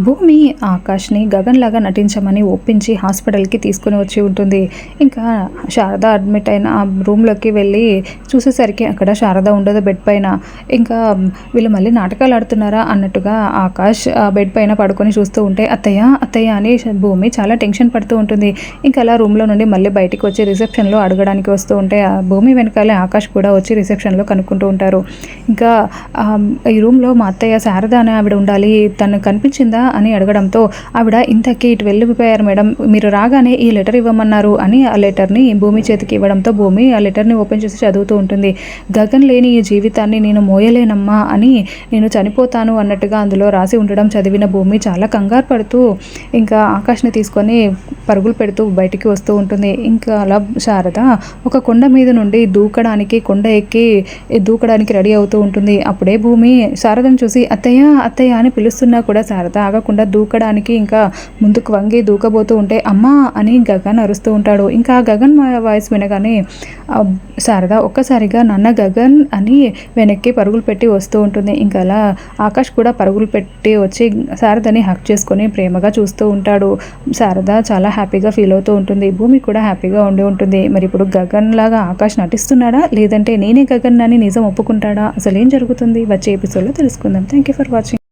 భూమి ఆకాష్ని గగన్ లాగా నటించమని ఒప్పించి హాస్పిటల్కి తీసుకుని వచ్చి ఉంటుంది. ఇంకా శారద అడ్మిట్ అయిన ఆ రూమ్లోకి వెళ్ళి చూసేసరికి అక్కడ శారద ఉండదు బెడ్ పైన. ఇంకా వీళ్ళు మళ్ళీ నాటకాలు ఆడుతున్నారా అన్నట్టుగా ఆకాష్ ఆ బెడ్ పైన పడుకొని చూస్తూ ఉంటే అత్తయ్య అత్తయ్య అని భూమి చాలా టెన్షన్ పడుతూ ఉంటుంది. ఇంకా అలా రూమ్లో నుండి మళ్ళీ బయటికి వచ్చి రిసెప్షన్లో అడగడానికి వస్తూ ఉంటే ఆ భూమి వెనకాలే ఆకాష్ కూడా వచ్చి రిసెప్షన్లో కనుక్కుంటూ ఉంటారు. ఇంకా ఈ రూమ్లో మా అత్తయ్య శారద అనే ఆవిడ ఉండాలి, తను కనిపించిందా అని అడగడంతో ఆవిడ ఇంతకీ ఇటు వెళ్ళిపోయారు మేడం, మీరు రాగానే ఈ లెటర్ ఇవ్వమన్నారు అని ఆ లెటర్ని భూమి చేతికి ఇవ్వడంతో భూమి ఆ లెటర్ని ఓపెన్ చేసి చదువుతూ ఉంటుంది. గగన్ లేని ఈ జీవితాన్ని నేను మోయలేనమ్మా అని, నేను చనిపోతాను అన్నట్టుగా అందులో రాసి ఉండడం చదివిన భూమి చాలా కంగారు పడుతూ ఇంకా ఆకాష్ని తీసుకొని పరుగులు పెడుతూ బయటికి వస్తూ ఉంటుంది. ఇంకా అలా శారద ఒక కొండ మీద నుండి కొండ ఎక్కి దూకడానికి రెడీ అవుతూ ఉంటుంది. అప్పుడే భూమి శారదను చూసి అత్తయ్య అత్తయ్య అని పిలుస్తున్నా కూడా శారద ఆగకుండా దూకడానికి ఇంకా ముందుకు వంగి దూకబోతూ ఉంటే అమ్మా అని గగన్ అరుస్తూ ఉంటాడు. ఇంకా గగన్ వాయిస్ వినగానే శారద ఒక్కసారిగా నాన్న గగన్ అని వెనక్కి పరుగులు పెట్టి వస్తూ ఉంటుంది. ఇంకా అలా ఆకాష్ కూడా పరుగులు పెట్టి వచ్చి శారదని హక్ చేసుకొని ప్రేమగా చూస్తూ ఉంటాడు. శారద చాలా హ్యాపీగా ఫీల్ అవుతూ ఉంటుంది. భూమి కూడా హ్యాపీగా ఉండి ఉంటుంది. మరి ఇప్పుడు గగన్ లాగా ఆకాష్ నటిస్తున్నాడా, లేదంటే నేనే గగన్ అని నిజం ఒప్పుకుంటాడా, అసలు ఏం జరుగుతుంది వచ్చే ఎపిసోడ్లో తెలుసుకుందాం. Thank you for watching.